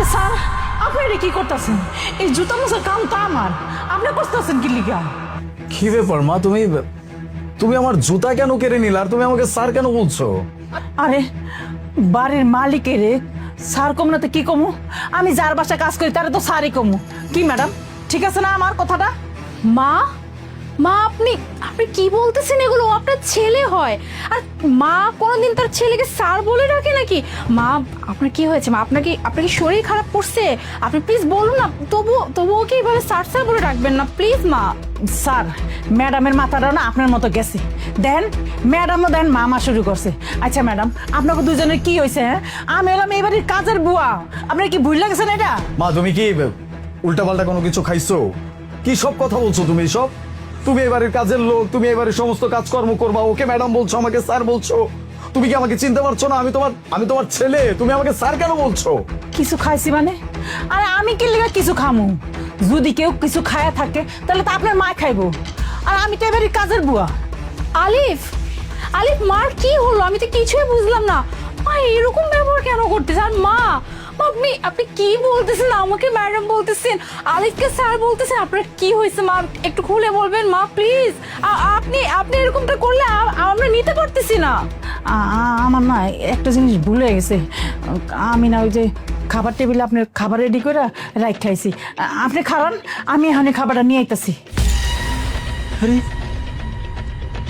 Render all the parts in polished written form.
আরে স্যার, আপনি এটা কি করতেছেন? এই জুতা মোছার কাম তো আমার, আপনি করতেছেন কি লিগা? কি ব্যাপার মা, তুমি তুমি আমার জুতা কেন কেড়ে নিলে আর তুমি আমাকে স্যার কেন বলছো? আরে বাড়ির মালিকের স্যার কম না তো কি কমু? আমি যার বাসায় কাজ করি তারা তো স্যারই কমু। কি ম্যাডাম, ঠিক আছে না আমার কথাটা? মা মা আপনি আপনি কি বলতেছেন এগুলো? ও আপনার ছেলে হয়। আর মা কোনোদিন তার ছেলেকে স্যার বলে ডাকে নাকি? মা আপনার কি হয়েছে? মা আপনার কি শরীর খারাপ করছে? আপনি প্লিজ বলুন না। তবু ওকে এইভাবে স্যার স্যার বলে ডাকবেন না প্লিজ মা। স্যার, ম্যাডামের মাথাটা না আপনার মতো গেছে। দেন ম্যাডামও দেন মামা শুরু করছে। আচ্ছা ম্যাডাম, আপনাকে দুজনের কি হয়েছে? হ্যাঁ, আমি এলাম এই বাড়ির কাজের বুয়া, আপনার কি ভুল লাগছে না এটা? মা তুমি কি উল্টাপাল্টা কোনো কিছু খাইছো? কি সব কথা বলছো তুমি? সব তুমি এবারের কাজের লোক, তুমি এবারে সমস্ত কাজকর্ম করবা, ওকে ম্যাডাম বলছো, আমাকে স্যার বলছো। তুমি কি আমাকে চিনতে পারছো না? আমি তোমার ছেলে, তুমি আমাকে স্যার কেন বলছো? কিছু খাইছি মানে? আরে আমি কি লিগা কিছু খামু? যদি কেউ কিছু খায়া থাকে তাহলে তো আপনার মা খাইবো, আর আমি তো এবারে কাজের বুয়া। আলিফ আলিফ মার কি হলো? আমি তো কিছুই বুঝলাম না। মা এরকম ব্যবহার কেন করতেছে? আর মা মা, আপনি কি বলতেছেন? আমাকে ম্যাডাম বলতেছেন, আলিফকে স্যার বলতেছেন। আপনার কি হয়েছে মা? একটু খুলে বলবেন মা প্লিজ। আপনি এরকমটা করলে আমরা নিতে পারতেছি না। আমার না একটা জিনিস ভুলে গেছে। আমি না ওই যে খাবার টেবিলে আপনার খাবার রেডি করে রাখ খাইছি। আপনি খাওয়ান, আমি এখানে খাবারটা নিয়ে আইতাছি। আরে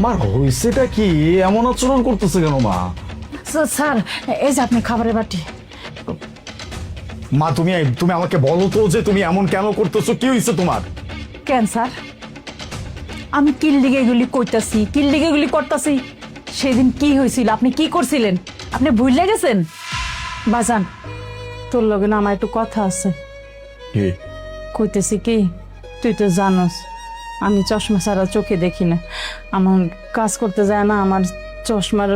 মার হয়েছেটা কি? এমন আচরণ করতেছে কেন মা? স্যার, এই যে আপনি খাবারের বাটি। মা তুমি তুমি আমাকে বলো তো যে তুমি এমন কেন করতেছো? কি হয়েছে তোমার? কেন স্যার, আমি কিল্লিগে এগুলি কইতাছি, কিল্লিগে এগুলি করতাছি? সেদিন কি হয়েছিল? আপনি কি করছিলেন? আপনি ভুলে গেছেন? বাজান, তোর লগে না আমার একটু কথা আছে। কি? কইতেছি কি, তুই তো জানোস আমি চশমা ছাড়া চোখে দেখি না। আমার কাজ করতে যায় না, আমার চশমার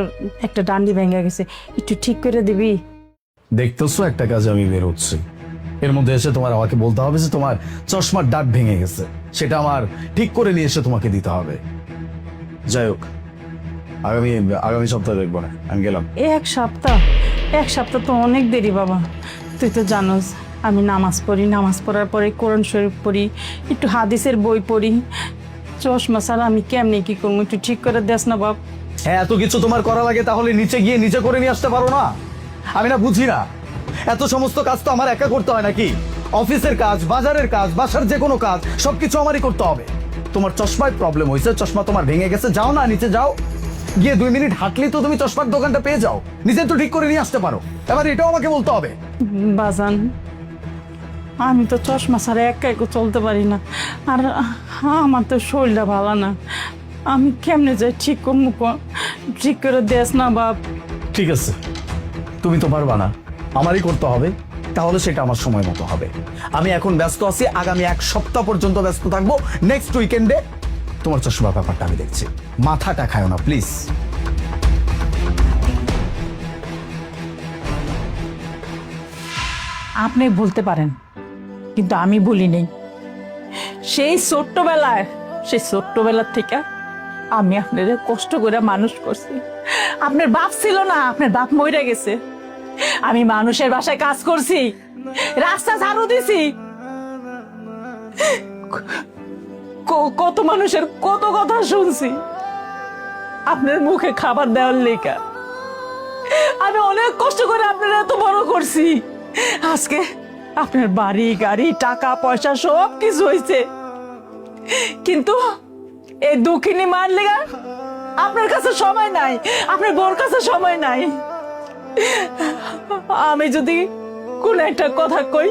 একটা ডান্ডি ভেঙে গেছে, একটু ঠিক করে দিবি? দেখতেছো একটা কাজে আমি বের হচ্ছি, এর মধ্যে এসে তোমার আমাকে বলতে হবে যে তোমার চশমার ডাট ভেঙে গেছে, সেটা আমার ঠিক করে নিয়ে এসে তোমাকে দিতে হবে। যাই হোক, আগামী আগামী সপ্তাহে দেখবো না, আমি গেলাম। এক সপ্তাহ? এক সপ্তাহ তো অনেক দেরি বাবা। তুই তো জানোস আমি নামাজ পড়ি, নামাজ পড়ার পরে কোরআন শরীফ পড়ি, একটু হাদিসের বই পড়ি। চশমা ছাড়া আমি কেমনি কি করবো? একটু ঠিক করে দেস না বাপ। হ্যাঁ, এত কিছু তোমার করা লাগে তাহলে নিচে গিয়ে নিচে করে নিয়ে আসতে পারো না? আমি না বুঝি না, এত সমস্ত কাজ তো আমার একা করতে হয় নাকি? অফিসের কাজ, বাজারের কাজ, বাসার যে কোনো কাজ সবকিছু আমারই করতে হবে। তোমার চশমায় প্রবলেম হয়েছে, চশমা তোমার ভেঙে গেছে, যাও না নিচে যাও, গিয়ে 2 মিনিট হাঁটলেই তো তুমি চশমার দোকানটা পেয়ে যাও, নিজে তো ঠিক করে নিয়ে আসতে পারো। এবার এটাও আমাকে বলতে হবে? বাজান, আমি তো চশমা ছাড়া একাই চলতে পারি না, আর আমার তো শরীরটা ভালো না। আমি কেমনে যাই ঠিক করবো? ঠিক করে দেস না বাপ। ঠিক আছে, তুমি তো পারবা না, আমারই করতে হবে, তাহলে সেটা আমার সময় মতো হবে। আমি এখন ব্যস্ত আছি, আগামী 1 সপ্তাহ পর্যন্ত ব্যস্ত থাকবো। নেক্সট উইকেন্ডে তোমার চশমা ব্যাপারটা আমি দেখছি। মাথাটা খায় না প্লিজ। আপনি বলতে পারেন, কিন্তু আমি বলি নেই। সেই ছোট্টবেলার থেকে আমি আপনার কষ্ট করে মানুষ করছি। আপনার বাপ ছিল না, আপনার বাপ মরে গেছে। আমি মানুষের বাসায় কাজ করছি, রাস্তা ঝাড়ু দিছি, কত মানুষের কত কথা শুনছি আপনার মুখে খাবার দেওয়ার লেখা। আমি অনেক কষ্ট করে আপনার এত বড় করছি। আজকে আপনার বাড়ি গাড়ি টাকা পয়সা সব কিছু হয়েছে, কিন্তু এই দুঃখিনী মার লেগা আপনার কাছে সময় নাই, আপনার বোর কাছে সময় নাই। আমি যদি কোন একটা কথা কই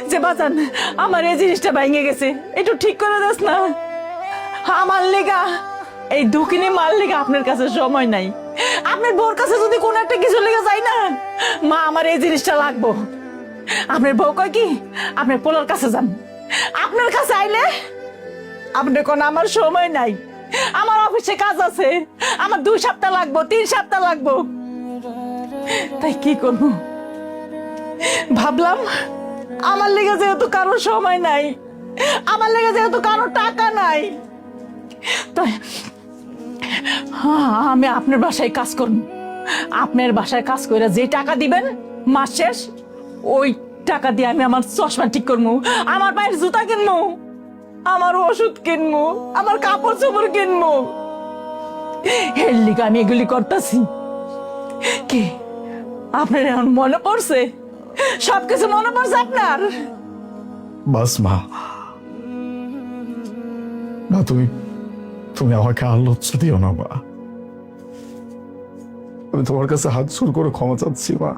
যে বাজান আমার এই জিনিসটা ভেঙে গেছে, একটু ঠিক করে দাস না, আমার লেগা এই দুঃখিনী মার লেগা আপনার কাছে সময় নাই। আপনার বোর কাছে যদি কোন একটা কিছু লেগে যায় না, মা আমার এই জিনিসটা লাগবো, আপনার বউ কয় কি আপনার পোলার কাছে যান। আপনার কাছে আইলে আপনি কোন আমার সময় নাই, আমার অফিসে কাজ আছে, আমার 2 সপ্তাহ লাগবো, 3 সপ্তাহ লাগবো, তাই কি করবো? ভাবলাম আমার লেগে যেহেতু কারোর সময় নাই, আমার লেগে যেহেতু কারোর টাকা নাই, তাই আমি আপনার বাসায় কাজ করব। আপনার বাসায় কাজ করে যে টাকা দিবেন মাস শেষ, ওই টাকা দিয়ে আমি আমার চশমা ঠিক করবো, আমার পায়ের জুতা কিনবো, আমার ওষুধ কিনবো, আমার কাপড় চোপড় কিনবো। এর লিগে আমি এগুলি করতেছি। কি আপনার এখন মনে পড়ছে? সবকিছু মনে পড়ছে আপনার? বাস মা, মা তুমি তুমি আমাকে আর লজ্জা দিও না মা। আমি তোমার কাছে হাত জোর করে ক্ষমা চাচ্ছি মা।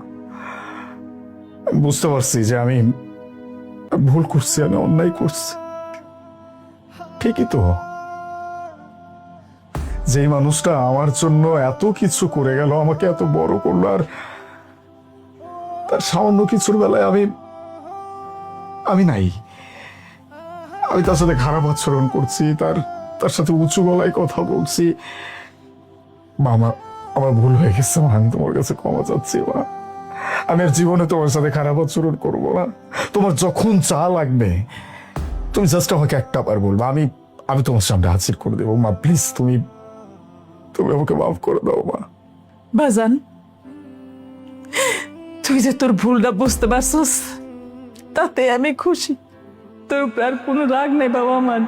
আমি বুঝতে পারছি যে আমি ভুল করছি, আমি অন্যায় করছি। ঠিকই তো, যেই মানুষটা আমার জন্য এত কিছু করে গেল, আমাকে এত বড় করলো, আর তার সামান্য কিছুর বেলায় আমি নাই। আমি তার সাথে খারাপ আচরণ করছি, তার সাথে উঁচু গলায় কথা বলছি। মা, আমার ভুল হয়ে গেছে মা, আমি তোমার কাছে ক্ষমা চাচ্ছি মা। আমি আর জীবনে তোমার সাথে খারাপ আচরণ করবো না। তোমার যখন চা লাগবে তুমি জাস্ট আমাকে একটা বার বলবে, আমি তোমার সামনে হাজির করে দেবো মা। প্লিজ তুমি আমাকে মাফ করে দাও মা। বাজান, তুই যে তোর ভুলটা বুঝতে পারছস, তাতে আমি খুশি। তোর উপর আর কোনো রাগ নেই বাবা আমার।